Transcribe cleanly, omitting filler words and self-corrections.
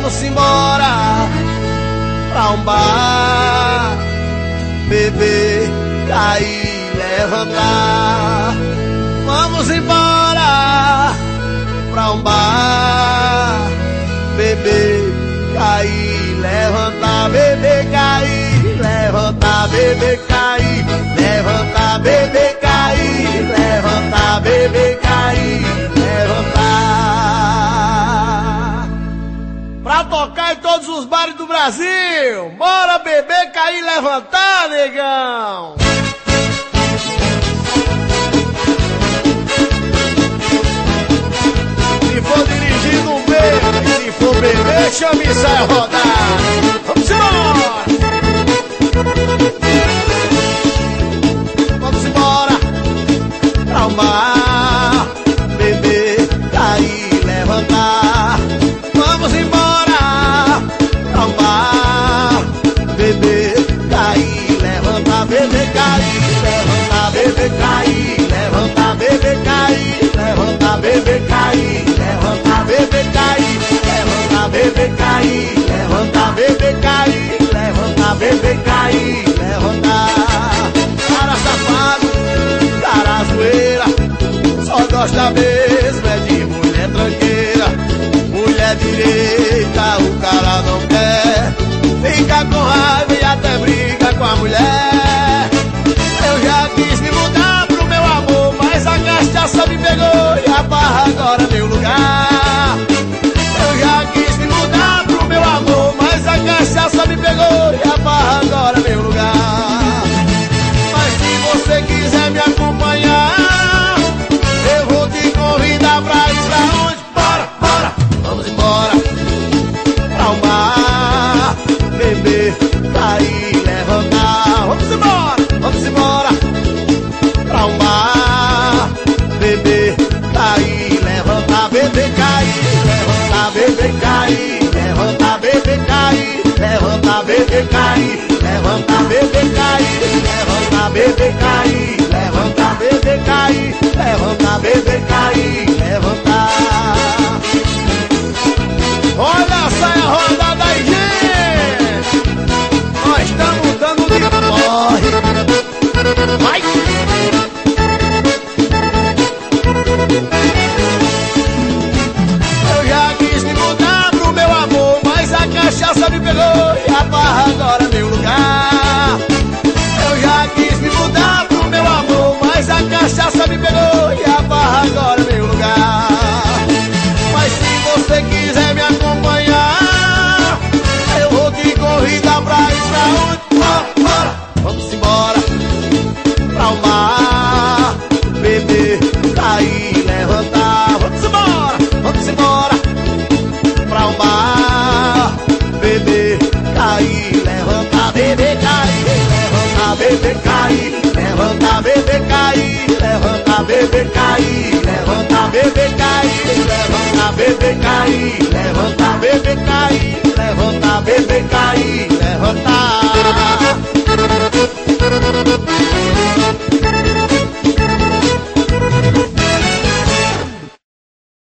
Vamos embora pra um bar, beber, cair, levantar. Vamos embora pra um bar, beber, cair, levantar, beber, cair, levantar, beber, cair, levantar, beber, cair, levantar, beber, cair, levantar. Pra tocar em todos os bares do Brasil. Bora beber, cair, levantar, negão. Se for dirigindo um bebo, se for beber, chame e sai a rodar. Vamos embora! Vamos embora pra um bar, beber, cair, levantar. Vamos embora pra um bar, beber, cair, levantar, beber, cair, levantar, beber, cair, levantar, beber, cair, levantar, beber, cair, levantar, beber, cair, levantar, beber, cair, levantar, beber, cair, levantar, beber, cair, levantar. Cara safado, cara zoeira, só gosta mesmo é de mulher tranqueira. Mulher direita o cara não quer, fica com raiva e até briga com a mulher. Eu já quis me mudar pro meu amor, mas a cachaça me pegou e a barra agora é meu lugar. Eu já quis me mudar pro meu amor, mas a cachaça me pegou e a barra agora é meu lugar. Mas se você quiser me acompanhar, eu vou te convidar pra ir pra onde? Bora, bora! Vamos embora pra um bar, beber, cair, levantar. Vamos embora pra um bar, beber, cair, levantar, beber, cair, levantar, beber, cair, levantar, beber, cair, levantar, beber, cair, levantar, beber, cair, levantar, beber, cair, levantar, beber, cair, levantar, beber, cair, levantar. Olha essa é a rodada aí, gente! Nós estamos dando de morre. Vai! Eu já quis me mudar pro meu amor, mas a cachaça me pegou e a barra agora é meu lugar. Eu já quis me mudar pro meu amor, mas a cachaça me pegou e a barra agora é meu lugar. Mas se você quiser me acompanhar, eu vou te convidar pra ir pra onde? Bora, bora! Vamos embora pra um bar, beber, cair, levantar. Vamos embora pra um bar, beber, cair, levantar, beber, cair, levantar, beber, cair, levantar, beber, cair, levantar, beber, cair, levantar, beber, cair, levantar, beber, cair, levantar, beber, cair.